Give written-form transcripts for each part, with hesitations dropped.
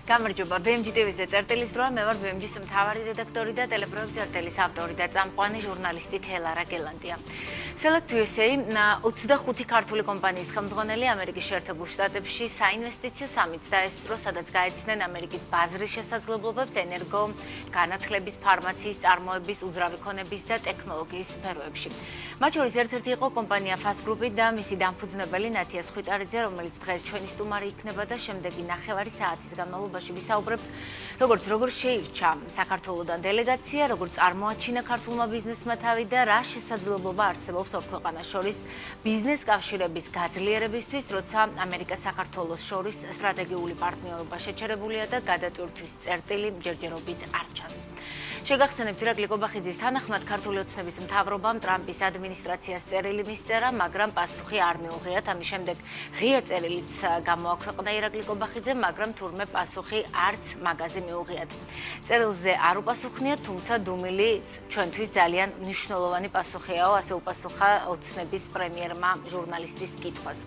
გამარჯობა, BMG TV-ზე წერტილის დროა, მე ვარ BMG-ის მთავარი რედაქტორი და ტელეპროექტ წერტილის ავტორი და წამყვანი ჟურნალისტი თელარა გელანდია. Select USA 25 ქართული კომპანიის ხელმძღვანელი ამერიკის შეერთებულ შტატებში საინვესტიციო სამიტს დაესწრო, სადაც გაეცნენ ამერიკის ბაზრის შესაძლებლობებს ენერგო, განათლების, ფარმაციის, წარმოების, უძრავი ქონების და ტექნოლოგიის სფეროებში. მათ შორის ერთ-ერთი იყო კომპანია Fast Group-ი და მისი დამფუძნებელი ნათია სხვიტარიძე, რომელიც დღეს ჩვენი სტუმარი იქნება და შემდეგი 9 საათის განმავლობაში ვისაუბრებთ, როგორ შეირჩა საქართველოსთან დელეგაცია, როგორ წარმოაჩინა ქართულმა ბიზნესმა თავი და რა შესაძლებლობა არსებობს ორ ქვეყანას შორის ბიზნეს კავშირების გაძლიერებისთვის, როცა ამერიკა საქართველოს შორის სტრატეგიული პარტნიორობა შეჩერებულია და გადატვირთვის წერტილი ჯერჯერობით არ ჩანს. შეგახსენებთ, ირაკლი კობახიძის თანახმად ქართული ოცნების მთავრობამ ტრამპის ადმინისტრაციას წერილი მისწერა, მაგრამ პასუხი არ მიუღიათ. ამის შემდეგ ღია წერილიც გამოაქვეყნა ირაკლი კობახიძემ, მაგრამ თურმე პასუხი არც მაგაზე მიუღიათ. წერილზე არ უპასუხნიათ, თუმცა დუმილი ჩვენთვის ძალიან მნიშვნელოვანი პასუხიაო, ასე უპასუხა ოცნების პრემიერმა ჟურნალისტის კითხვას.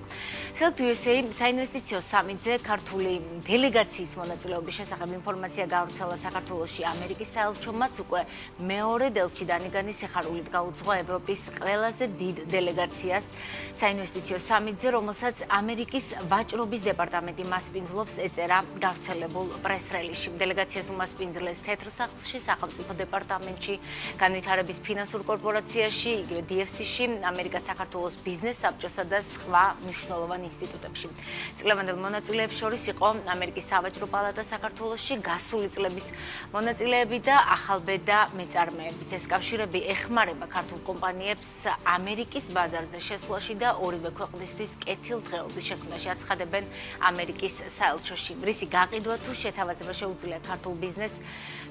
Select USA საინვესტიციო სამიტზე ქართული დელეგაციის მონაწილეობის შესახებ ინფორმაცია გავრცელა საქართველოში ამერიკის საელჩომაც უკვე მეორე ელჩი დანიგანის სიხარულით გაუძღვა ევროპის ყველაზე დიდ დელეგაციას საინვესტიციო სამიტზე, რომელსაც ამერიკის ვაჭრობის დეპარტამენტი მასპინძლობს, ეწერა გავრცელებულ პრეს-რელიზში. დელეგაციას უმასპინძლეს თეთრ სახლში, სახელმწიფო დეპარტამენტში, განვითარების ფინანსურ კორპორაციაში, იგივე DFC-ში, ამერიკას საქართველოს ბიზნეს საბჭოსა და სხვა მნიშვნელოვან ინსტიტუტებში. წლევანდელ მონაწილეებს შორის იყო ამერიკის სავაჭრო პალატა საქართველოში, გასული წლების მონაწილეები და ახალბედა მეწარმეებიც. ეს კავშირები ეხმარება ქართულ კომპანიებს ამერიკის ბაზარზე შესვლაში და ორივე ქვეყნისთვის კეთილდღეობის შექმნაში, აცხადებენ ამერიკის საელჩოში. რისი გაყიდვა თუ შეთავაზება შეუძლია ქართულ ბიზნესს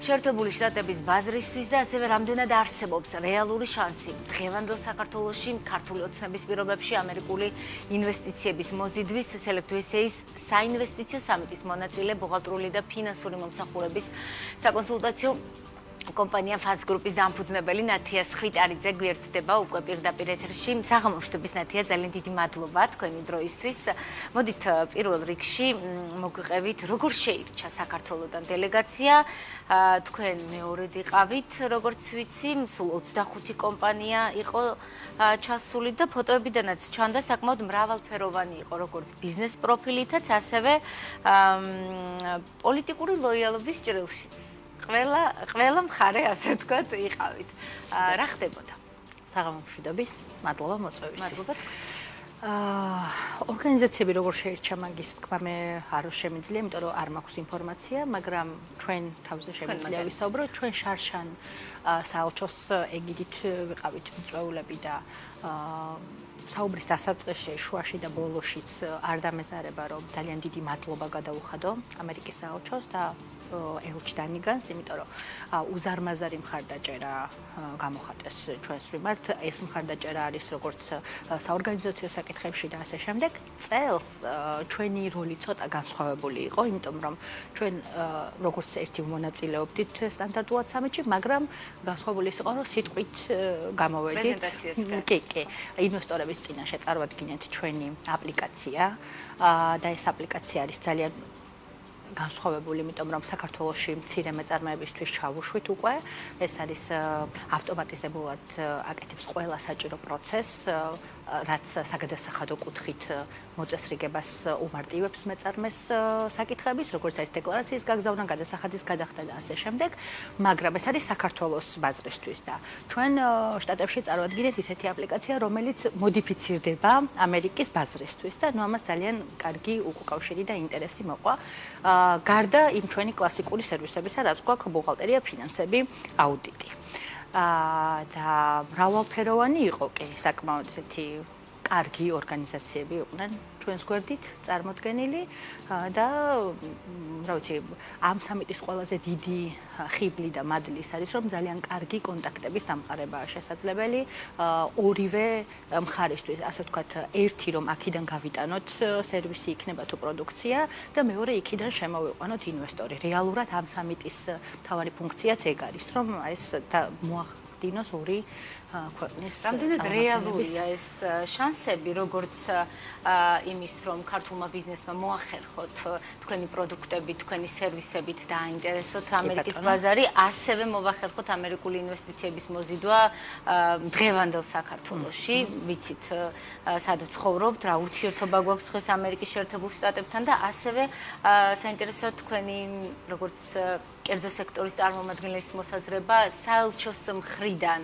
შეერთებული შტატების ბაზრისთვის და ასევე რამდენად არსებობს რეალური შანსი დღევანდელ საქართველოში ქართული ოცნების პირობებში ამერიკული ინვესტიციების მოზიდვის. Select USA-ის საინვესტიციო სამიტის მონაწილე ბუღალტრული და ფინანსური მომსახურების საკონსულტაციო კომპანია Fast Group-ის დამფუძნებელი ნათია სხვიტარიძე გვერდდება უკვე პირდაპირ ეთერში. საღამოშტების ნათია, ძალიან დიდი მადლობა თქვენი დროისთვის. მოდით პირველ რიგში მოგვიყევით, როგორ შეირჩა საქართველოსთან დელეგაცია. თქვენ მეორედ იყავით, როგორც ვიცი, სულ 25 კომპანია იყო ჩასული და ფოტოებიდანაც ჩანდა საკმაოდ მრავალფეროვანი იყო, როგორც ბიზნეს პროფილითაც, ასევე პოლიტიკური ლოიალობის ჭრილშიც. ყველა მხარე, ასე ვთქვათ, იყავით. რა ხდებოდა? საღამომშვიდობის, მადლობა მოწვევისთვის. მადლობა. ორგანიზაციები როგორ შეირჩა მაგის თქმა მე არ შემიძლია, იმიტომ რომ არ მაქვს ინფორმაცია, მაგრამ ჩვენ თავზე შემიძლია ვისაუბრო, ჩვენ შარშან საელჩოს ეგიდით ვიყავით მწვეულები და საუბრის დასაწყისში, შუაში და ბოლოშიც არ დამეზარება, რომ ძალიან დიდი მადლობა გადაუხადო ამერიკის საელჩოს და ელჩ დანიგანს, იმიტომ რომ უზარმაზარი მხარდაჭერა გამოხატეს ჩვენს მიმართ. ეს მხარდაჭერა არის როგორც საორგანიზაციო საკითხებში და ასე შემდეგ. წელს ჩვენი როლი ცოტა განსხვავებული იყო, იმიტომ რომ ჩვენ როგორც ერთი მონაწილეობდით სტანდარტულად სამიტში, მაგრამ განსხვავებული ის იყო, რომ სიტყვით გამოვედით. კი, ინვესტორების წინაშე წარვადგინეთ ჩვენი აპლიკაცია და ეს აპლიკაცია არის ძალიან განსხვავებული, იმიტომ რომ საქართველოში მცირე მეწარმეებისთვის ჩავუშვით უკვე. ეს არის ავტომატიზებულად აკეთებს ყველა საჭირო პროცესს, რაც საგადასახადო კუთხით მოწესრიგებას უმარტივებს მეწარმეს საკითხების, როგორც არის დეკლარაციის გაგზავნა, გადასახადის გადახდა და ასე შემდეგ, მაგრამ ეს არის საქართველოს ბაზრისთვის და ჩვენ შტატებში წარვადგინეთ ისეთი აპლიკაცია, რომელიც მოდიფიცირდება ამერიკის ბაზრისთვის და ნუ ამას ძალიან კარგი უკავშირი და ინტერესი მოყვა. გარდა იმ ჩვენი კლასიკური სერვისებისა, რაც გვაქვს ბუღალტერია, ფინანსები, აუდიტი. და მრავალფეროვანი იყო კი, საკმაოდ ესეთი კარგი ორგანიზაციები იყვნენ ჩვენს გვერდით წარმოდგენილი და რა ვიცი, ამ სამიტის ყველაზე დიდი ხიბლი და მადლი ის არის, რომ ძალიან კარგი კონტაქტების დამყარებაა შესაძლებელი ორივე მხარისთვის, ასე ვთქვათ, ერთი რომ აქედან გავიტანოთ სერვისი იქნება თუ პროდუქცია და მეორე იქიდან შემოვიყვანოთ ინვესტორი. რეალურად ამ სამიტის მთავარი ფუნქციაც ეგ არის, რომ ეს აღდგინოს ორი ქვეყნის რამდენად რეალურია ეს შანსები, როგორც იმის, რომ ქართულმა ბიზნესმა მოახერხოთ თქვენი პროდუქტები, თქვენი სერვისებით დააინტერესოთ ამერიკის ბაზარი, ასევე მოვახერხოთ ამერიკული ინვესტიციების მოზიდვა დღევანდელ საქართველოში. ვიცით, სად ცხოვრობთ, რა ურთიერთობა გვაქვს დღეს ამერიკის შეერთებულ შტატებთან და ასევე საინტერესოა თქვენი როგორც კერძო სექტორის წარმომადგენლის მოსაზრება საელჩოს მხრიდან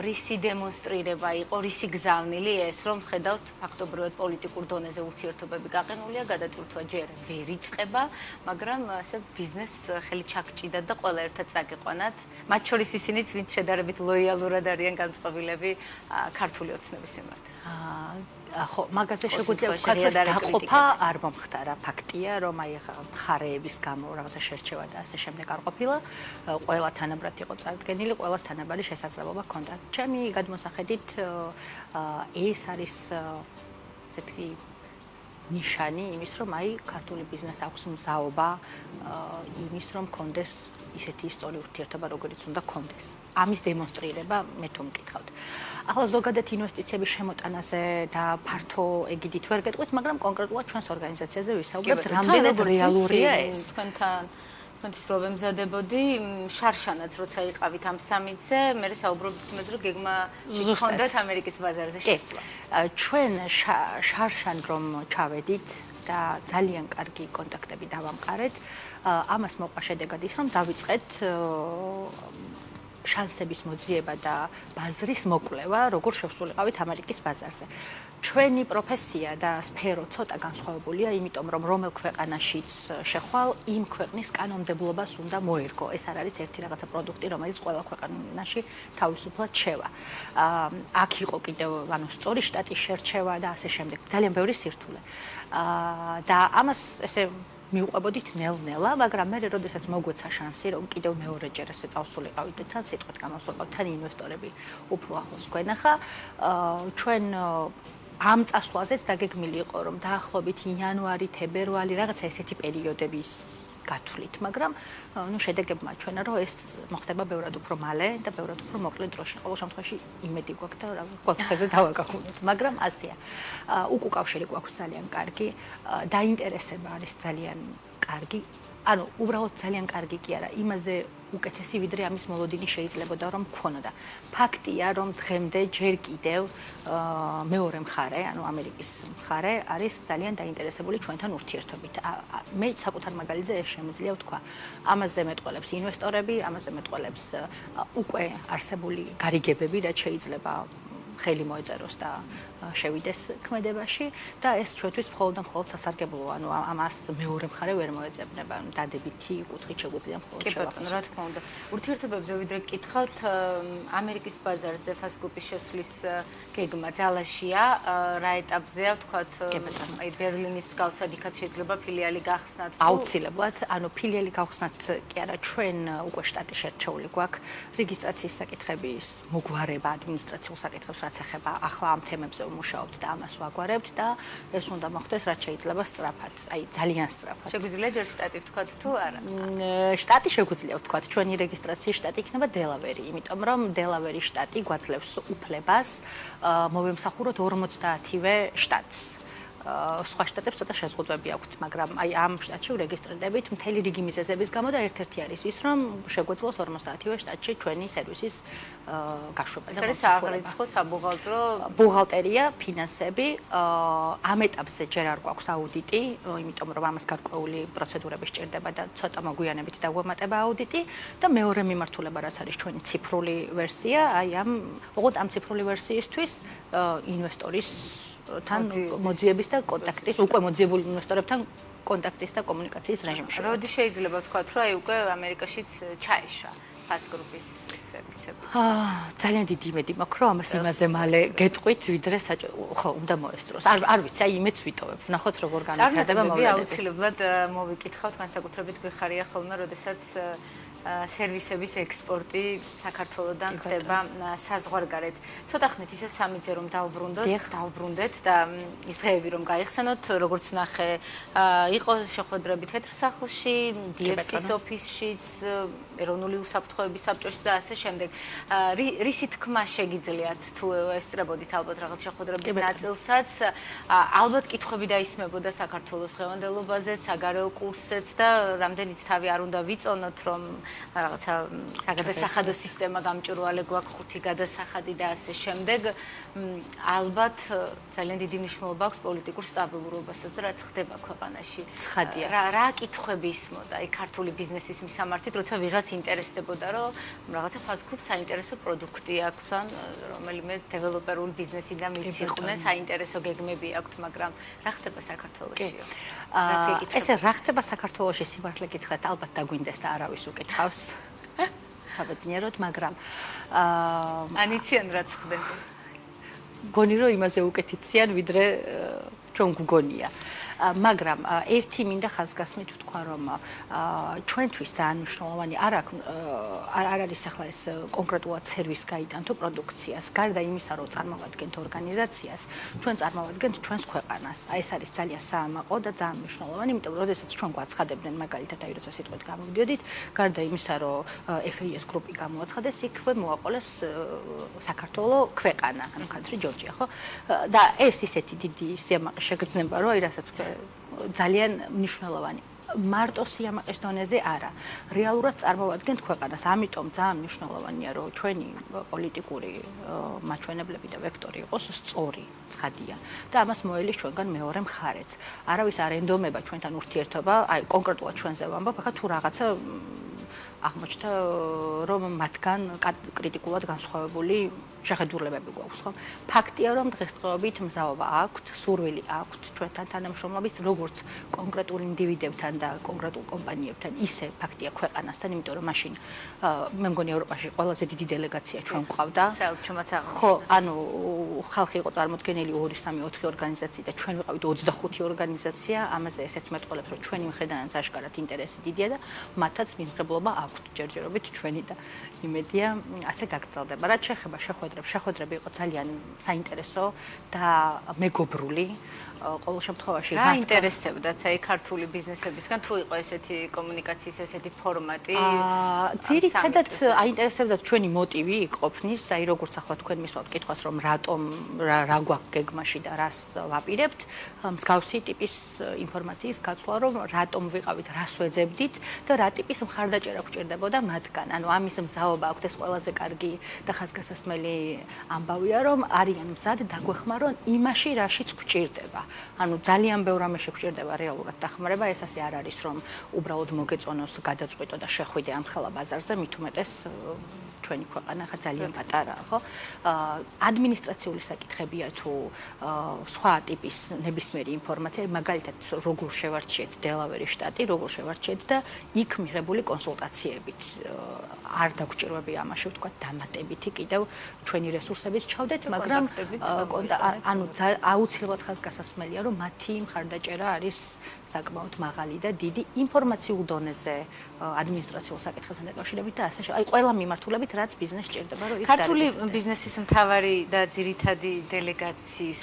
რისი დემონსტრირება იყო, რისი გზავნილი ეს, რომ ხედავთ ფაქტობრივად პოლიტიკურ დონეზე ურთიერთობები გაყინულია, გადატვირთვა ჯერ ვერ იწყება, მაგრამ ასე ბიზნესს ხელი ჩაგჭიდათ და ყველა ერთად წაგიყვანათ. მათ შორის ისინიც, ვინც შედარებით ლოიალურად არიან განწყობილები ქართული ოცნების მიმართ. ხო, მაგაზე შეგვიძლია ვთქვათ, რომ დაყოფა არ მომხდარა. ფაქტია, რომ აი ახლა მხარეების გამო რაღაცა შერჩევა და ასე შემდეგ არ ყოფილა. ყველა თანაბრად იყო წარდგენილი, ყველას თანაბარი შესაძლებლობა ჰქონდა. ჩემი გადმოსახედით ეს არის ესეთი ნიშანი იმის, რომ აი ქართული ბიზნესს აქვს მზაობა იმის, რომ კონდეს ისეთი სწორი ურთიერთობა, როგორიც უნდა კონდეს. ამის დემონსტრირება მე თუ მკითხავთ. ახლა ზოგადად ინვესტიციების შემოტანაზე და ფართო ეგიდით ვერ გეტყვით, მაგრამ კონკრეტულად ჩვენს ორგანიზაციაზე ვისაუბრებთ, რამდენად რეალურია ეს. თქვენთვის რომ ემზადებოდი შარშანაც როცა იყავით ამ სამიტზე, მე საუბრობთ მე რომ გეგმა გქონდათ ამერიკის ბაზარზე შესვლა. ჩვენ შარშან რომ ჩავედით და ძალიან კარგი კონტაქტები დავამყარეთ, ამას მოყვა შედეგად ის, რომ დავიწყეთ შანსების მოძიება და ბაზრის მოკვლევა, როგორ შევსულიყავით ამერიკის ბაზარზე. ჩვენი პროფესია და სფერო ცოტა განსხვავებულია, იმიტომ რომ რომელ ქვეყანაშიც შეხვალ, იმ ქვეყნის კანონმდებლობას უნდა მოერგო. ეს არ არის ერთი რაღაცა პროდუქტი, რომელიც ყველა ქვეყანაში თავისუფლად შევა. აქ იყო კიდევ სწორი შტატის შერჩევა და ასე შემდეგ. ძალიან ბევრი სირთულე. და ამას ესე მიუყვებოდით ნელ-ნელა, მაგრამ მე როდესაც მოგვეცა შანსი, რომ კიდევ მეორეჯერ ესე წავსულიყავით და თან სიტყვით გამოსულიყავთ, თან ინვესტორები უფრო ახლოს გვენახა, ჩვენ ამ წასვლაზეც დაგეგმილი იყო, რომ დაახლოებით იანვარი, თებერვალი, რაღაცა ესეთი პერიოდების გათვლით, მაგრამ შედეგებმა ჩვენა, რომ ეს მოხდება ბევრად უფრო მალე და ბევრად უფრო მოკლე დროში. ყოველ შემთხვევაში იმედი გვაქვს და ყველაფერზე დავაგახუნოთ, მაგრამ ასეა. უკავშირი გვაქვს ძალიან კარგი, დაინტერესება არის ძალიან კარგი. ანუ უბრალოდ ძალიან კარგი კი არა, იმაზე უკეთესი ვიდრე ამის მოლოდინი შეიძლებოდა რომ გქონოდა. ფაქტია, რომ დღემდე ჯერ კიდევ მეორე მხარე, ანუ ამერიკის მხარე არის ძალიან დაინტერესებული ჩვენთან ურთიერთობით. მე საკუთარ მაგალითზე ეს შემიძლია ვთქვა. ამაზე მეტყველებს ინვესტორები, ამაზე მეტყველებს უკვე არსებული გარიგებები, რაც შეიძლება ხელი მოეწეროს და შევიდეს ქმედებაში და ეს ჩვენთვის მხოლოდ და მხოლოდ სასარგებლოა. ანუ ამას მეორე მხარე ვერ მოეძებნება. დადებითი კუთხით შეგვიძლია მხოლოდ შევახსენოთ. კი ბატონო, რა თქმა უნდა. ურთიერთობებზე ვიდრე გკითხავთ, ამერიკის ბაზარზე ფასტ გრუპის შესვლის გეგმა ძალაშია, რა ეტაპზეა, ვთქვათ, აი ბერლინის მსგავსად იქაც შეიძლება ფილიალი გახსნათ. აუცილებლად, ანუ ფილიალი გავხსნათ კი არა, ჩვენ უკვე შტატი შერჩეული გვაქვს, რეგისტრაციის საკითხების მოგვარება, ადმინისტრაციულ საკითხებს რაც ეხება, ახლა ამ თემებზე ვმუშაობთ და ამას ვაგვარებთ და ეს უნდა მოხდეს რაც შეიძლება სწრაფად, აი ძალიან სწრაფად. შეგვიძლია ჯერ შტატი ვთქვათ თუ არა? შტატი შეგვიძლია ვთქვათ, ჩვენი რეგისტრაციის შტატი იქნება დელავერი, იმიტომ რომ დელავერის შტატი გვაძლევს უფლებას მოვემსახუროთ 50-ვე შტატს. სხვა შტატებს ცოტა შეზღუდვები აქვთ, მაგრამ აი ამ შტატში ვრეგისტრირდებით მთელი რიგი მიზეზების გამო და ერთ-ერთი არის ის, რომ შეგვეძლოს 50-ვე შტატში ჩვენი სერვისის გაშვება და ეს სააღრიცხვო საბუღალტრო ბუღალტერია, ფინანსები, ამ ეტაპზე ჯერ არ გვაქვს აუდიტი, იმიტომ რომ ამას გარკვეული პროცედურები სჭირდება და ცოტა მოგვიანებით დაგვემატება აუდიტი და მეორე მიმართულება რაც არის ჩვენი ციფრული ვერსია, აი ოღონდ ამ ციფრული ვერსიისთვის ინვესტორის თან მოძიების და კონტაქტის, უკვე მოძიებულ ინვესტორებთან კონტაქტის და კომუნიკაციის რეჟიმში. როდი შეიძლება ვთქვათ, რომ აი უკვე ამერიკაშიც ჩაეშვა ფასტ გრუპის სერვისები? ძალიან დიდი იმედი მაქვს, რომ ამას იმაზე მალე გეტყვით, ვიდრე ხო, უნდა მოესწროს. არ ვიცი, აი იმედს ვიტოვებ. ვნახოთ როგორ განვითარდება მოვლენები. აუცილებლად მოვიკითხავთ, განსაკუთრებით გვიხარია ხოლმე, როდესაც სერვისების ექსპორტი საქართველოსდან ხდება საზღვარგარეთ. ცოტა ხნით ისევ სამიძე რომ დავბრუნდეთ და ის დღეები რომ გაიხსენოთ, როგორც ნახე, იყო შეხვედრები თეთრსახლში, DFC-ის ოფისშიც, ეროვნული უსაფრთხოების საბჭოში და ასე შემდეგ. რისი თქმა შეგიძლიათ თუ ესწრებოდით ალბათ რაღაც შეხვედრების ნაწილსაც, ალბათ კითხვები დაისმებოდა საქართველოს დღევანდელობაზე, საგარეო კურსზეც და რამდენიც თავი არ უნდა ვიწონოთ, რომ რაღაცა საგადასახადო სისტემა გამჭვირვალე გვაქვს, 5 გადასახადი და ასე შემდეგ. ალბათ ძალიან დიდი მნიშვნელობა აქვს პოლიტიკურ სტაბილურობასაც, რაც ხდება ქვეყანაში. ცხადია. რა კითხვები ისმოდა აი ქართული ბიზნესის მისამართით, როცა ვიღაც ინტერესდებოდა, რომ რაღაცა ფასგრუპს საინტერესო პროდუქტი აქვს, ან რომელიმე დეველოპერული ბიზნესიდან მიციხდნენ, საინტერესო გეგმები აქვთ, მაგრამ რა ხდება საქართველოსშიო? ესე რა ხდება საქართველოში სიმართლე გითხრათ, ალბათ დაგვინდეს და არავის უკითხავს. საბედნიეროდ, მაგრამ ანიციან რაც ხდება. გონი რომ იმაზე უკეთიციან, ვიდრე ჩვენ გვგონია. მაგრამ ერთი მინდა ხაზგასმით ვთქვა, რომ ჩვენთვის ძალიან მნიშვნელოვანი არ არის ახლა ეს კონკრეტულად სერვის გაიტანთო პროდუქციას. გარდა იმისა, რომ წარმოვადგენთ ორგანიზაციას, ჩვენ წარმოვადგენთ ჩვენს ქვეყანას. აი ეს არის ძალიან საამაყო და ძალიან მნიშვნელოვანი, იმიტომ რომ შესაძაც ჩვენ გვაცხადებდნენ მაგალითად აი როცა სიტყვით გამოვიდოდით, გარდა იმისა, რომ FAS გრუპი გამოაცხადეს, იქვე მოაყოლეს საქართველოს ქვეყანა, ანუ country Georgia, ხო? და ეს ისეთი დიდი სიამაყე შეგრძნება, რომ აი რასაც ძალიან მნიშვნელოვანი. მარტო სიამაყის დონეზე არა. რეალურად წარმოვადგენთ ქვეყანას. ამიტომ ძალიან მნიშვნელოვანია, რომ ჩვენი პოლიტიკური მაჩვენებლები და ვექტორი იყოს სწორი, ცხადია. და ამას მოელის ჩვენგან მეორე მხარეც. არავის არ ენდომება ჩვენთან ურთიერთობა, აი კონკრეტულად ჩვენზე ვამბობ, ახლა თუ რაღაცა აღმოჩნდა, რომ მათგან კრიტიკულად განსხვავებული შეხედულებები გვაქვს, ხო? ფაქტია, რომ დღესდღეობით მზაობა აქვთ, სურვილი აქვთ ჩვენთან თანამშრომლობის, როგორც კონკრეტულ ინდივიდებთან და კონკრეტულ კომპანიებთან, ისე ფაქტია ქვეყანასთან, იმიტომ რომ მაშინ მე მგონი ევროპაში ყველაზე დიდი დელეგაცია ჩვენ გვყავდა. საელჩომაც აღნიშნა. ხო, ანუ ხალხი იყო წარმოდგენილი 2, 3, 4 ორგანიზაცია და ჩვენ ვიყავით 25 ორგანიზაცია, ამაზე ესეც მეტყოლებს, რომ ჩვენი მხრიდანაც აშკარად ინტერესი დიდია და მათაც მიმღებლობა აქვთ ჯერჯერობით ჩვენი და იმედია ასე გაგრძელდება. რაც შეეხება შეხვედრები იყო ძალიან საინტერესო და მეგობრული. ყოველ შემთხვევაში რა ინტერესებდათ აი ქართული ბიზნესებისგან თუ იყო ესეთი კომუნიკაციის ესეთი ფორმატი? ძირითადად აინტერესებდათ ჩვენი მოტივი იყოფნის, აი როგორც ახლა თქვენ მისვავთ კითხვას, რომ რატომ რა გვაქვს გეგმაში და რას ვაპირებთ, მსგავსი ტიპის ინფორმაციის გაცვლა, რომ რატომ ვიყავით, რას ვეძებდით და რა ტიპის მხარდაჭერა გვჭირდებოდა მათგან. ანუ ამის მზაობა აქვთ, ეს ყველაზე კარგი და ხაზგასასმელი ამბავია, რომ არიან მზად დაგვეხმარონ იმაში, რაშიც გვჭირდება. ანუ ძალიან ბევრ ამაში გვჭირდება რეალურად დახმარება, ეს ასე არ არის, რომ უბრალოდ მოგეწონოს, გადაწყვიტო და შეხვიდე ამ ხელა ბაზარზე, მით უმეტეს ჩვენი ქვეყანა ხა ძალიან პატარაა, ხო? ადმინისტრაციული საკითხებია თუ სხვა ტიპის ნებისმიერი ინფორმაცია, მაგალითად, როგორ შევარჩიეთ დელავერის შტატი, როგორ შევარჩიეთ და იქ მიღებული კონსულტაციებით არ დაგვჭირვებია ამაში ვთქვა დამატებითი კიდევ ჩვენი რესურსებით ჩავდეთ, მაგრამ ანუ აუცილებლად ხაზგასასმელია, რომ მათი მხარდაჭერა არის საკმაოდ მაღალი და დიდი ინფორმაციულ დონეზე ადმინისტრაციულ საკითხებთან დაკავშირებით და ასე შემდეგ. აი ყველა მიმართულებით რაც ბიზნესს ჭირდება, რომ იქ ქართული ბიზნესის მთავარი და ძირითადი დელეგაციის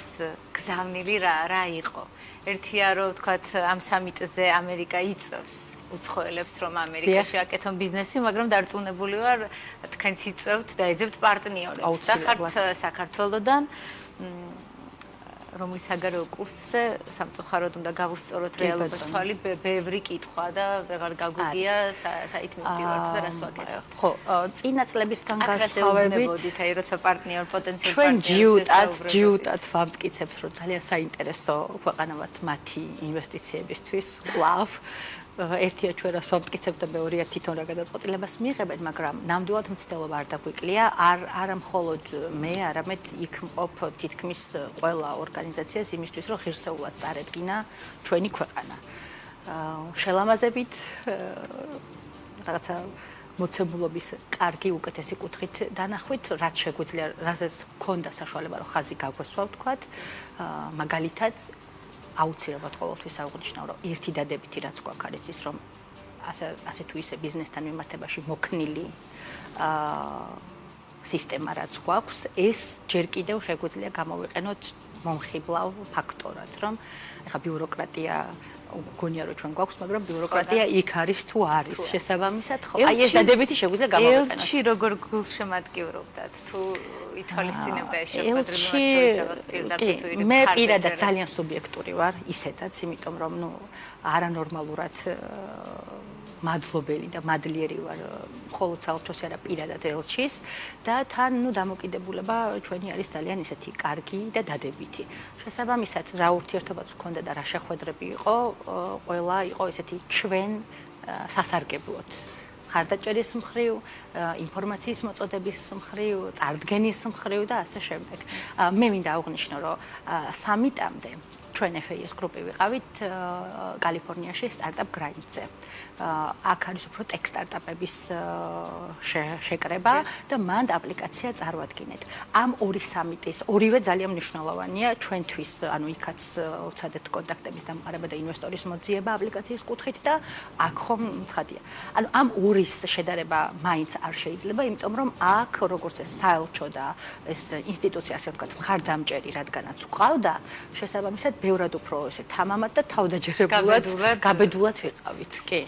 გზავნილი რა იყო? ერთია რომ ვთქვათ ამ სამიტზე ამერიკა იწევს უცხოელებს რომ ამერიკაში აკეთონ ბიზნესი, მაგრამ დარწმუნებული ვარ თქვენც იწევთ და ეძებთ პარტნიორებს და ხართ საქართველოსდან რომლის საგარეო კურსზე სამწუხაროდ უნდა გავუსწოროთ რეალობას თვალი, ბევრი კითხვა და ვეღარ გაგვიგია საით მივდივართ და რას ვაკეთებ. ხო, წინა წლებისგან განსხვავებით, აი როცა პარტნიორ პოტენციალ ჩვენ ჯიუტად ვამტკიცებთ, რომ ძალიან საინტერესო ქვეყანა ვართ მათი ინვესტიციებისთვის, კვლავ ერთია ჩვენ რას ვამტკიცებთ და მეორეა თვითონ რა გადაწყვეტილებას მიიღებენ, მაგრამ ნამდვილად მცდელობა არ დაგვიკლია, არა მხოლოდ მე, არამედ იქ მყოფ თითქმის ყველა ორგანიზაციას იმისთვის, რომ ღირსეულად წარედგინა ჩვენი ქვეყანა. შელამაზებით რაღაცა მოცემულობის კარგი უკეთესი კუთხით დანახვით, რაც შეგვიძლია, რასაც გქონდა საშუალება, რომ ხაზი გაგვესვა, ვთქვათ, მაგალითად აუცილებლად ყოველთვის აღნიშნავ, რომ ერთი დადებითი რაც გვაქვს არის ის, რომ ასე თუ ისე ბიზნესთან მიმართებაში მოქნილი სისტემა რაც გვაქვს, ეს ჯერ კიდევ შეგვიძლია გამოვიყენოთ მომხიბლავ ფაქტორად, რომ ეხა ბიუროკრატია გონია რომ ჩვენ გვაქვს, მაგრამ ბიუროკრატია იქ არის თუ არის შესაბამისად, ხო? აი ეს დადებითი შეგვიძლია გამოვიყენოთ. ელჩი როგორ გულშემატკივრობდათ თუ ითვალისწინებდა ეს შეხვედრება პირდაპირ თუ მე პირადად ძალიან სუბიექტური ვარ, ისედაც, იმიტომ რომ არანორმალურად მადლობელი და მადლიერი ვარ მხოლოდ საელჩოსი არა პირადად ელჩის და თან დამოკიდებულება ჩვენი არის ძალიან ისეთი კარგი და დადებითი. შესაბამისად რა ურთიერთობაც ჰქონდა და რა შეხვედრები იყო, ყველა იყო ესეთი ჩვენ სასარგებლოდ. ხარდაჭერის მხრივ, ინფორმაციის მოწოდების მხრივ, წარდგენის მხრივ და ასე შემდეგ. მე მინდა აღვნიშნო, რომ სამიტამდე ჩვენ FAS გრუპი ვიყავით კალიფორნიაში სტარტაპ გრაინდზე. აქ არის უფრო ტექ სტარტაპების შეკრება და მანდ აპლიკაცია წარვადგინეთ. ამ ორი სამიტის ორივე ძალიან მნიშვნელოვანია ჩვენთვის, ანუ იქაც ვცადეთ კონტაქტების დამყარება და ინვესტორის მოძიება აპლიკაციის კუთხით და აქ ხომ ცხადია. ანუ ამორის შედარება მაინც არ შეიძლება, იმიტომ რომ აქ როგორც ეს საელჩო და ეს ინსტიტუცია, ასე ვთქვათ, მხარდამჭერი, რადგანაც უყავდა, შესაბამისად ბევრად უფრო ესე თამამად და თავდაჯერებულად გაბედულად ვიყავით, კი.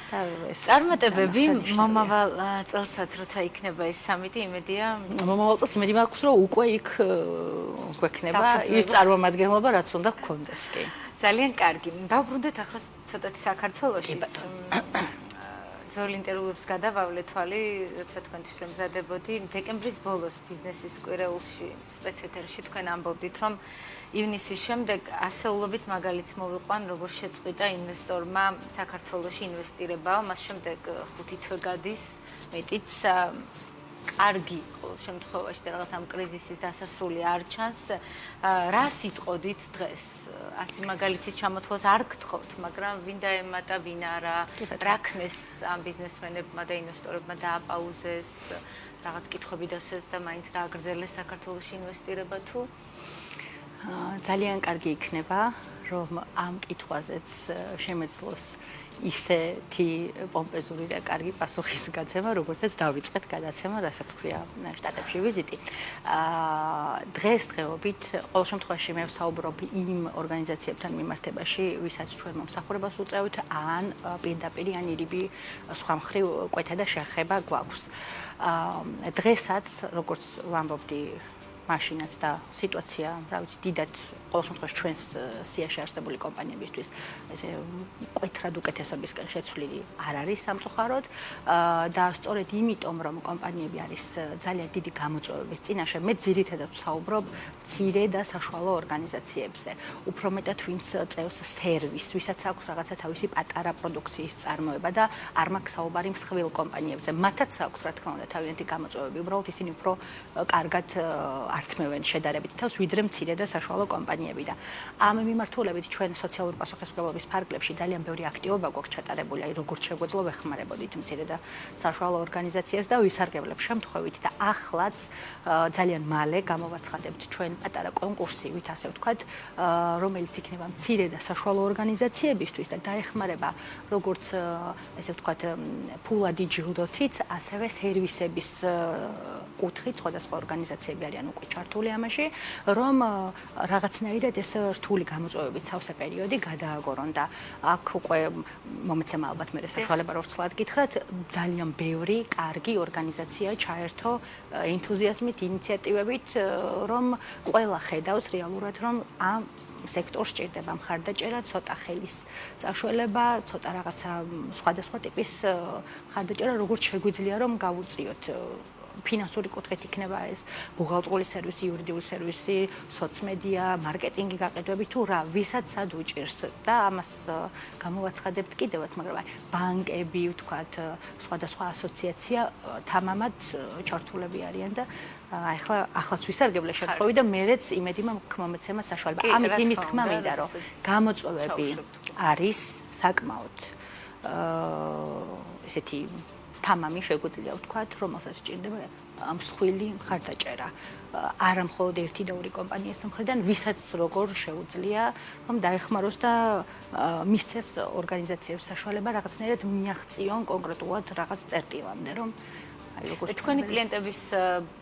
წარმატებები მომავალ წელსაც როცა იქნება ეს სამიტი, იმედია მომავალ წელს იმედი მაქვს რომ უკვე იქ გვექნება ის წარმომადგენლობა რაც უნდა გქონდეს, კი. ძალიან კარგი. დავბრუნდეთ ახლა ცოტათი საქართველოში. ძველ ინტერვიუებს გადავავლე თვალი, როცა თქვენთვის მზადებოდი, დეკემბრის ბოლოს ბიზნესის კვირეულში სპეცეთერში თქვენ ამბობდით, რომ ივნისის შემდეგ ასეულობით მაგალითს მოვიყვან, როგორ შეწყვიტა ინვესტორმა საქართველოში ინვესტირება, მას შემდეგ 5 თვე გადის, მეტიც კარგი ყოველ შემთხვევაში და რაღაც ამ კრიზისის დასასრული არ ჩანს. რა სიტყოდით დღეს? 100 მაგალითის ჩამოთვლას არ გთხოვთ, მაგრამ ვინ დაემატა, ვინ არა, რა ქნეს ამ ბიზნესმენებმა და ინვესტორებმა დააპაუზეს, რაღაც კითხვები დასვეს და მაინც რა აგრძელეს საქართველოში ინვესტირება თუ? ძალიან კარგი იქნება, რომ ამ კითხვაზეც შემეძლოს ისეთი პომპეზური და კარგი პასუხის გაცემა, როგორცაც დავიწყეთ გადაცემა, რასაც ქვია შტატებში ვიზიტი. დღესდღეობით ყოველ შემთხვევაში მე ვსაუბრობ იმ ორგანიზაციებთან მიმართებაში, ვისაც ჩვენ მომსახურებას უწევთ, ან პირდაპირ ან ირიბი სხვა მხრივ კვეთა და შეხება გვაქვს. დღესაც, როგორც ვამბობდი, მაშინაც და სიტუაცია, რა ვიცი, დიდად ყოველ შემთხვევაში ჩვენს სიაში არსებული კომპანიებისთვის ესე კვეთრად უკეთესობისკენ შეცვლილი არ არის სამწუხაროდ და სწორედ იმიტომ, რომ კომპანიები არის ძალიან დიდი გამოწვევების წინაშე, მე ძირითადად ვსაუბრობ მცირე და საშუალო ორგანიზაციებზე. უფრო მეტად ვინც წევს სერვისს, ვისაც აქვს რაღაცა თავისი პატარა პროდუქციის წარმოება და არ მაქვს საუბარი მსხვილ კომპანიებზე. მათაც აქვს, რა თქმა უნდა, თავიანთი გამოწვევები, უბრალოდ ისინი უფრო კარგად ართმევენ შედარებით თავს, ვიდრე მცირე და საშუალო კომპანიები და ამ მიმართულებით ჩვენ სოციალურ პასუხისმგებლობის ფარგლებში ძალიან ბევრი აქტივობა გვაქვს ჩატარებული, აი როგორც შეგვეძლო ვეხმარებოდით მცირე და საშუალო ორგანიზაციას და ვისარგებლებ შემთხვევით და ახლაც ძალიან მალე გამოვაცხადებთ ჩვენ პატარა კონკურსივით, ასე ვთქვათ, რომელიც იქნება მცირე და საშუალო ორგანიზაციებისთვის და დაეხმარება როგორც ესე ვთქვათ ფულადი ჯილდოთიც, ასევე სერვისების კუთხით სხვადასხვა ორგანიზაციები არიან უკვე ჩართული ამაში, რომ რაღაცნაირად ეს რთული გამოწვევებით სავსე პერიოდი გადააგორონ და აქ უკვე მომეცემა ალბათ მე საშუალება რო ვცლად გითხრათ, ძალიან ბევრი კარგი ორგანიზაცია ჩაერთო ენთუზიაზმით, ინიციატივებით, რომ ყველა ხედავს რეალურად, რომ ამ სექტორს ჭირდება მხარდაჭერა, ცოტა ხელის წაშველება, ცოტა რაღაცა სხვადასხვა ტიპის მხარდაჭერა, როგორც შეგვიძლია რომ გავუწიოთ ფინანსური კუთხით იქნება ეს ბუღალტრული სერვისი, იურიდიული სერვისი, სოცმედია, მარკეტინგი გაყიდვები თუ რა, ვისაც სად უჭირს და ამას გამოვაცხადებთ კიდევაც, მაგრამ ბანკები, ვთქვათ, სხვადასხვა ასოციაცია თამამად ჩართულები არიან და ახლაც ვისარგებლე შემთხვევით და მერეც იმედი მაქვს მომეცემა საშუალება. ამით იმის თქმა მინდა, რომ გამოწვევები არის საკმაოდ ესეთი თამამი შეგვიძლია ვთქვათ, რომელსაც სჭირდება მსხვილი მხარდაჭერა. არა მხოლოდ ერთი და ორი კომპანიის მხრიდან, ვისაც როგორ შეუძლია რომ დაეხმაროს და მისცეს ორგანიზაციებს საშუალება რაღაცნაირად მიაღწიონ კონკრეტულად რაღაც წერტილამდე, რომ თქვენი კლიენტების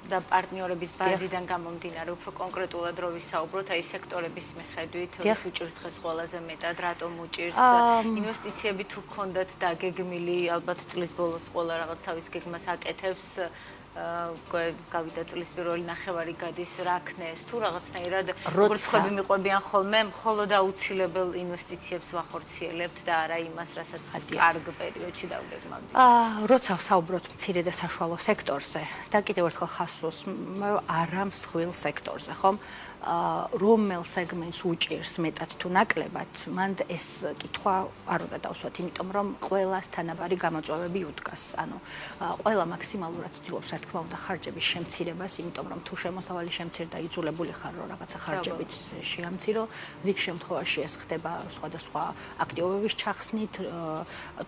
და პარტნიორების ბაზიდან გამომდინარე, უფრო კონკრეტულად რო ვისაუბროთ, აი სექტორების მიხედვით, ვის უჭირს დღეს ყველაზე მეტად, რატომ უჭირს, ინვესტიციები თუ გქონდათ დაგეგმილი, ალბათ წლის ბოლოს ყველა რაღაც თავის გეგმას აკეთებს, გავიდა წლის პირველი ნახევარი გადის რა ქნეს, თუ რაღაცნაირად როგორც ხები მიყვებიან ხოლმე, მხოლოდ აუცილებელ ინვესტიციებს ვახორციელებთ და არა იმას, რასაც კარგ პერიოდში დავგეგმავთ. როცა ვსაუბრობთ მცირე და საშუალო სექტორზე და კიდევ ერთხელ ხასოს არა მსხვილ სექტორზე, ხომ? რომელ სეგმენტს უჭირს მეტად თუ ნაკლებად, მან ეს კითხვა არ უნდა დავსვათ, იმიტომ რომ ყველას თანაბარი გამოწვევები უდგას. ანუ ყველა მაქსიმალურად ცდილობს, რა თქმა უნდა, ხარჯების შემცირებას, იმიტომ რომ თუ შემოსავალი შემცირდა, იძულებული ხარ რომ რაღაცა ხარჯებით შეამცირო, რიგ შემთხვევაში ეს ხდება სხვადასხვა აქტივობების ჩახსნით,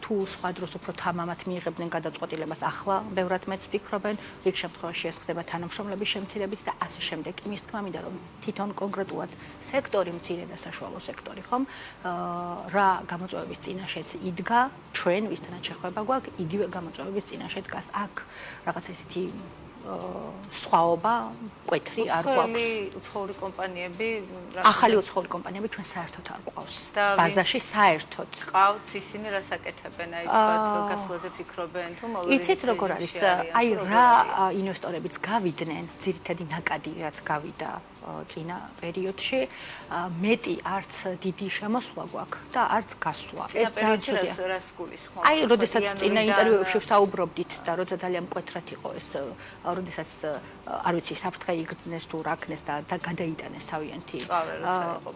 თუ სხვა დროს უფრო თამამად მიიღებდნენ გადაწყვეტილებას, ახლა ბევრად მეც ფიქრობენ, რიგ შემთხვევაში ეს ხდება თანამშრომლების შემცირებით და ასე შემდეგ. იმის თქმა მინდა რომ თვითონ კონკრეტულად სექტორი, მცირე და საშუალო სექტორი, ხომ? რა გამოწვევების წინაშეც იდგა, ჩვენ ვისთანაც შეხება გვაქვს, იგივე გამოწვევების წინაშე დგას. აქ რაღაცა ისეთი სხვაობა, მკვეთრი არ გვაქვს. უცხოური კომპანიები, ახალი უცხოური კომპანიები ჩვენ საერთოდ არ გვყავს. ბაზაში საერთოდ. ყავთ ისინი რას აკეთებენ, აი თქვათ გასვლაზე ფიქრობენ თუ მოლოდინში. იცით როგორ არის? აი რა ინვესტორებიც გავიდნენ, ძირითადი ნაკადი რაც გავიდა წინა პერიოდში, მეტი არც დიდი შემოსვლა გვაქვს და არც გასვლა. ეს პერიოდში რას გულისხმობთ? აი, როდესაც წინა ინტერვიუებში ვსაუბრობდით და როცა ძალიან მკვეთრად იყო ეს, როდესაც არ ვიცი, საფრთხე იგრძნეს თუ რა ქნეს და გადაიტანეს თავიანთი.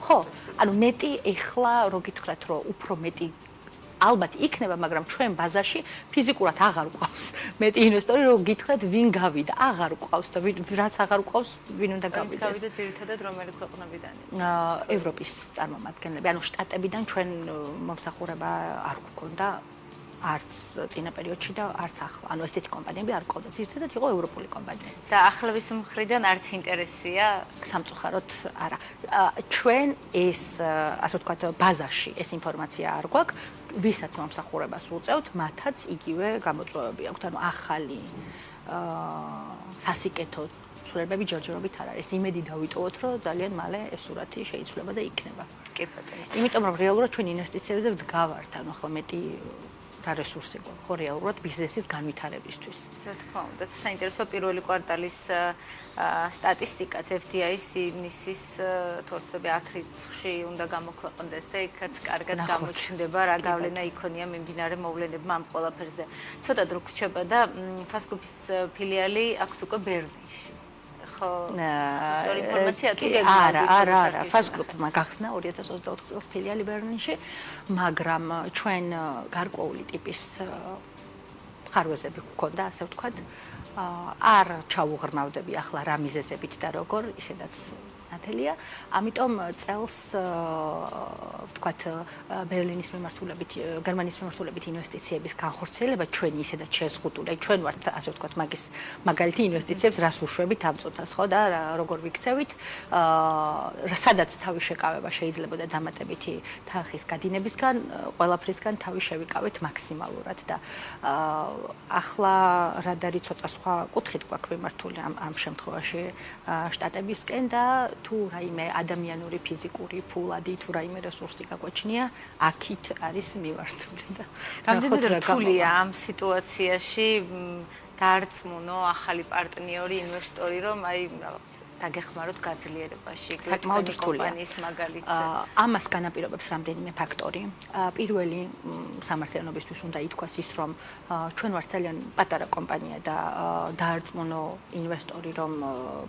ხო, ანუ მეტი ეხლა რო გითხრათ, რომ უფრო მეტი ალბათ იქნება, მაგრამ ჩვენ ბაზაში ფიზიკურად აღარ გვყავს. მეტი ინვესტორი რო გითხრათ, ვინ გავიდა, აღარ გვყავს და რაც აღარ გვყავს, ვინ უნდა გავიდეს. გავიდა ძირითადად რომელი ქვეყნებიდან? ევროპის წარმომადგენლები, ანუ შტატებიდან ჩვენ მომსახურება არ გვქონდა. არც წინა პერიოდში და არც ახლა. ანუ ესეთი კომპანიები არ გქონდა. ძირითადად იყო ევროპული კომპანიები. და ახლების მხრიდან არც ინტერესია? სამწუხაროდ არა. ჩვენ ეს, ასე ვთქვათ, ბაზაში ეს ინფორმაცია არ გვაქვს. ვისაც მომსახურებას უწევთ, მათაც იგივე გამოწვევები აქვთ. ანუ ახალი სასიკეთო ცვლილებები ჯერჯერობით არ არის. იმედი დავიტოვოთ, რომ ძალიან მალე ეს სურათი შეიცვლება და იქნება. კი ბატონო. იმიტომ რომ რეალურად ჩვენ ინვესტიციებზე ვდგავართ, ანუ ახლა მეტი და რესურსი გვაქვს ხო რეალურად ბიზნესის განვითარებისთვის. რა თქმა უნდა, საინტერესო პირველი კვარტალის სტატისტიკაც FDI-ის ინისის თორცები 10 რიცხვში უნდა გამოქვეყნდეს და იქაც კარგად გამოჩნდება რა გავლენა იქონია მიმდინარე მოვლენებმა ამ ყველაფერზე. ცოტა დროით რჩება და Fast Group-ის ფილიალი აქვს უკვე ბერლინში. ისტორიული ინფორმაცია თუ გეგმავთ? არა, Fast Group-მა გახსნა 2024 წელს ფილიალი ბერლინში, მაგრამ ჩვენ გარკვეული ტიპის ხარვეზები გვქონდა, ასე ვთქვათ. არ ჩაუღრმავდები ახლა რა მიზეზებით და როგორ, ისედაც ნათელია. ამიტომ წელს ვთქვათ ბერლინის მიმართულებით, გერმანიის მიმართულებით ინვესტიციების განხორციელება ჩვენ ისედაც შეზღუდული. ჩვენ ვართ, ასე ვთქვათ, მაგის მაგალითი ინვესტიციებს რას უშვებით ამ წუთას, ხო და როგორ ვიქცევით. სადაც თავის შეკავება შეიძლებოდა დამატებითი თანხის გადინებისგან, ყველაფრისგან თავის შევიკავეთ მაქსიმალურად და ახლა რადარი ცოტა სხვა კუთხით გვაქვს მიმართული ამ შემთხვევაში შტატებისკენ და თუ რაიმე ადამიანური, ფიზიკური, ფულადი, თუ რაიმე რესურსი გაგვაჩნია, აქით არის მიმართული და რამდენად რთულია ამ სიტუაციაში დაარწმუნო ახალი პარტნიორი, ინვესტორი, რომ აი რაღაც დაგეხმაროთ გაძლიერებაში, საკმაოდ რთულია. კომპანიის მაგალითზე. ამას განაპირობებს რამდენიმე ფაქტორი. პირველი სამართლიანობისთვის უნდა ითქვას ის, რომ ჩვენ ვართ ძალიან პატარა კომპანია და დაარწმუნო ინვესტორი, რომ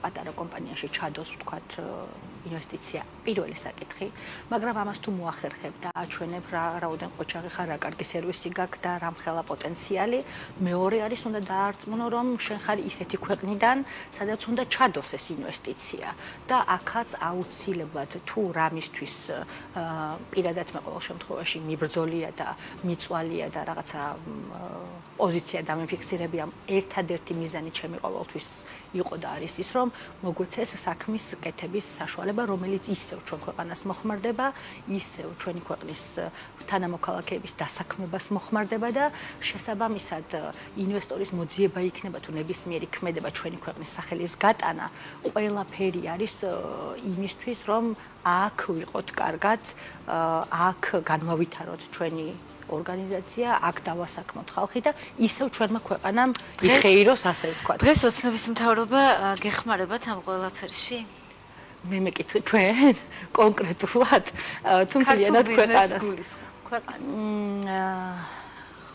პატარა კომპანიაში ჩადოს, ვთქვათ, ინვესტიცია პირველი საკითხი, მაგრამ ამას თუ მოახერხებ და აჩვენებ რაოდენ ყოჩაღი ხარ, რა კარგი სერვისი გაქვს და რა მხელა პოტენციალი, მეორე არის უნდა დაარწმუნო, რომ შენ ხარ ისეთი ქვეყნიდან, სადაც უნდა ჩადოს ეს ინვესტიცია და აქაც აუცილებლად თუ რამისთვის პირადად მე ყოველ შემთხვევაში მიბრძოლია და მიწვალია და რაღაცა პოზიცია დამიფიქსირებია, ერთადერთი მიზანი ჩემი ყოველთვის იყო და არის ის, რომ მოგვეცეს საქმის კეთების საშუალება, რომელიც ისევ ჩვენ ქვეყანას მოხმარდება, ისევ ჩვენი ქვეყნის თანამოქალაქეების დასაქმებას მოხმარდება და შესაბამისად ინვესტორის მოძიება იქნება თუ ნებისმიერი ქმედება ჩვენი ქვეყნის სახელის გატანა, ყველაფერი არის იმისთვის, რომ აქ ვიყოთ კარგად, აქ განვავითაროთ ჩვენი ორგანიზაცია, აქ დავასაქმოთ ხალხი და ისევ ჩვენმა ქვეყანამ იხეიროს, ასე ვთქვათ. დღეს ოცნების მთავრობა გეხმარებათ ამ ყველაფერში? მე მეკითხი თქვენ კონკრეტულად თუ მთლიანად ქვეყანას.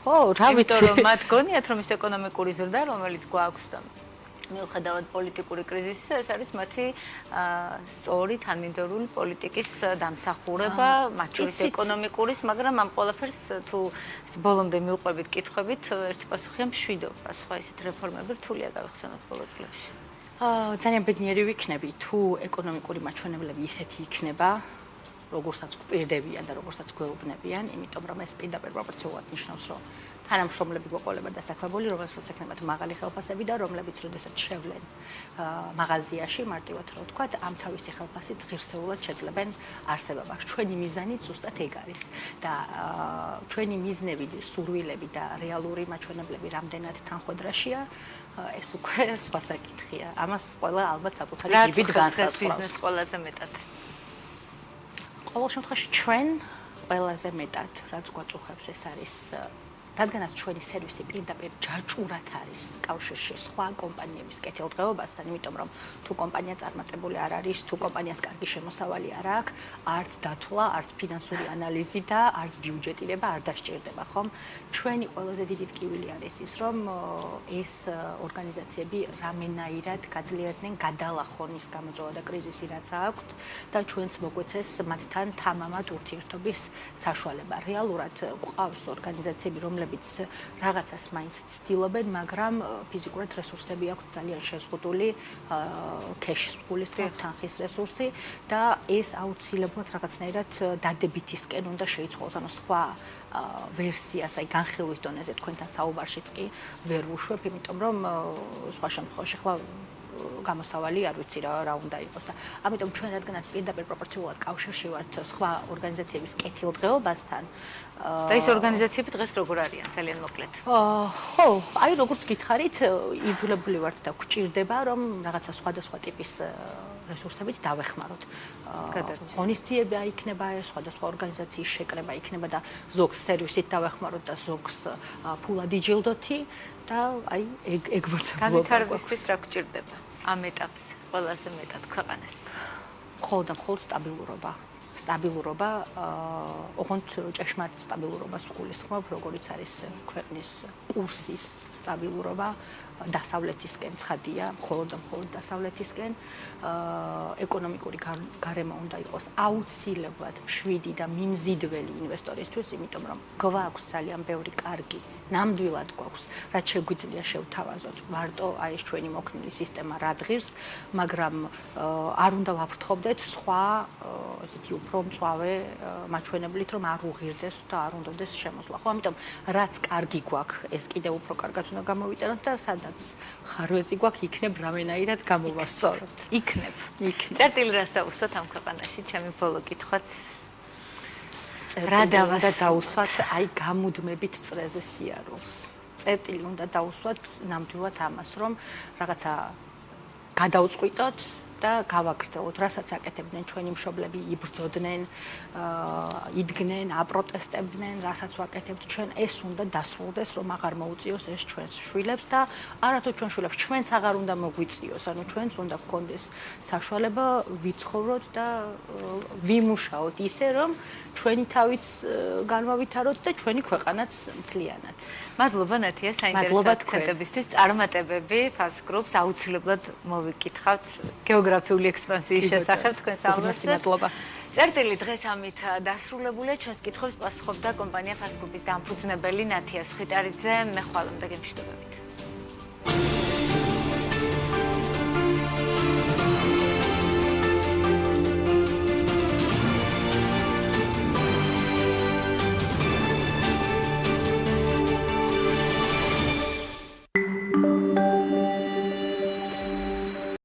ხო, რა ვიცი. იმიტომ რომ მათ გონიათ რომ ის ეკონომიკური ზრდა, რომელიც გვაქვს და მიუხედავად პოლიტიკური კრიზისისა, ეს არის მათი სწორი თანმიმდევრული პოლიტიკის დამსახურება, მათ შორის ეკონომიკურის, მაგრამ ამ ყველაფერს თუ ბოლომდე მივყვებით, კითხვებით, ერთი პასუხია მშვიდობა, სხვა ისეთ რეფორმები რთულია გავიხსენოთ ბოლო წლებში. ძალიან ბედნიერი ვიქნები, თუ ეკონომიკური მაჩვენებლები ისეთი იქნება, როგორცაც გვპირდებიან და როგორცაც გვეუბნებიან, იმიტომ რომ ეს პირდაპირ პროპორციულად ნიშნავს, რომ თანამშრომლები გვეყოლებათ დასაქმებული, რომელსაც ექნებათ მაღალი ხელფასები და რომლებიც როდესაც შევლენ მაღაზიაში, მარტივად რო ვთქვათ, ამ თავისი ხელფასით ღირსეულად შეძლებენ არსებობას. ჩვენი მიზანი ზუსტად ეგ არის და ჩვენი მიზნები, სურვილები და რეალური მაჩვენებლები რამდენად თანხმდრაშია, ეს უკვე სხვა საკითხია. ამას ყველა ალბათ საკუთარი ჯიბით განსაზღვრავს. ბიზნეს ყველაზე მეტად. ყოველ შემთხვევაში ჩვენ ყველაზე მეტად რაც გვაწუხებს ეს არის რადგანაც ჩვენი სერვისი პირდაპირ ჯაჭურად არის კავშირში სხვა კომპანიების კეთილდღეობასთან, იმიტომ რომ თუ კომპანია წარმატებული არ არის, თუ კომპანიას კარგი შემოსავალი არ აქვს, არც დათვლა, არც ფინანსური ანალიზი და არც ბიუჯეტირება არ დასჭირდება, ხომ? ჩვენი ყველაზე დიდი ტკივილი არის ის, რომ ეს ორგანიზაციები რამენაირად გაძლიერდნენ გადალახონ ის გამოწვევა და კრიზისი რაც აქვთ და ჩვენც მოგვეცეს მათთან თამამად ურთიერთობის საშუალება. რეალურად გვყავს ორგანიზაციები, რომლებიც რაღაცას მაინც ცდილობენ, მაგრამ ფიზიკურად რესურსები აქვთ ძალიან შეზღუდული, ქეშის გულისხმობ თანხის რესურსი და ეს აუცილებლად რაღაცნაირად დადებითისკენ უნდა შეიცვალოს, ანუ სხვა ვერსიას, აი განხილვის დონეზე თქვენთან საუბარშიც კი ვერ ვუშვებ, იმიტომ რომ სხვა შემთხვევაში ხლა გამოსავალი არ ვიცი რა უნდა იყოს და ამიტომ ჩვენ რადგანაც პირდაპირ პროპორციულად კავშირში ვართ სხვა ორგანიზაციების კეთილდღეობასთან და ეს ორგანიზაციები დღეს როგორ არიან ძალიან მოკლედ? ხო, აი როგორც გითხარით, იძულებული ვართ და გვჭირდება რომ რაღაცა სხვადასხვა ტიპის რესურსებით დავეხმაროთ. ღონისძიება იქნება, სხვადასხვა ორგანიზაციის შეკრება იქნება და ზოგს სერვისით დავეხმაროთ და ზოგს ფულად იჯილდოთი და აი ეგ მოცემულობა. განვითარებისთვის რა გვჭირდება ამ ეტაპზე ყველაზე მეტად ქვეყანას? მხოლოდ და მხოლოდ სტაბილურობა. სტაბილურობა, ოღონდ ჭეშმარიტ სტაბილურობას ვგულისხმობ, როგორიც არის ქვეყნის კურსის სტაბილურობა, დასავლეთისკენ ცხადია, მხოლოდ და მხოლოდ დასავლეთისკენ, ეკონომიკური გარემო უნდა იყოს აუცილებლად მშვიდი და მიმზიდველი ინვესტორისთვის, იმიტომ რომ გვაქვს ძალიან ბევრი კარგი, ნამდვილად გვაქვს, რაც შეგვიძლია შევთავაზოთ. მარტო აი ეს ჩვენი მოქნილი სისტემა რადღირს, მაგრამ არ უნდა ვაფრთხობდეთ სხვა ესეთი უფრო მწვავე მაჩვენებლით, რომ არ უღირდეს და არ უნდადეს შემოსვლა. ხო, ამიტომ რაც კარგი გვაქვს, ეს კიდევ უფრო კარგად უნდა გამოვიტანოთ და სადაც ხარვეზი გვაქვს, იქნებ რამენაირად გამოვასწოროთ. იქნებ. წერტილი რას დაუსვათ ამ ქვეყანაში, ჩემი ბოლო კითხვაც. რა დავუსვათ, აი გამუდმებით წრეზე სიარულს. წერტილი უნდა დაუსვათ ნამდვილად ამას, რომ რაღაცა გადაუწყვიტოთ და გავაგრძელოთ, რასაც აკეთებდნენ ჩვენი მშობლები, იბრძოდნენ, იდგნენ, აპროტესტებდნენ, რასაც ვაკეთებთ ჩვენ, ეს უნდა დასრულდეს, რომ აღარ მოუწიოს ეს ჩვენს შვილებს და არათუ ჩვენ შვილებს, ჩვენც აღარ უნდა მოგვიწიოს, ანუ ჩვენც უნდა გქონდეს საშუალება ვიცხოვროთ და ვიმუშაოთ ისე, რომ ჩვენი თავიც განვავითაროთ და ჩვენი ქვეყანაც მთლიანად. მადლობა ნათია საინტერესო აქცენტებისთვის, წარმატებები ფასგრუპს აუცილებლად მოვიკითხავთ. დემოგრაფიული ექსპანსიის შესახებ თქვენ უღრმესი მადლობა. წერტილი დღეს ამით დასრულებულია. ჩვენს კითხვებს პასუხობდა კომპანია Fast Group-ის დამფუძნებელი ნათია სხიტარიძე. მე ხვალამდე გემშვიდობებით.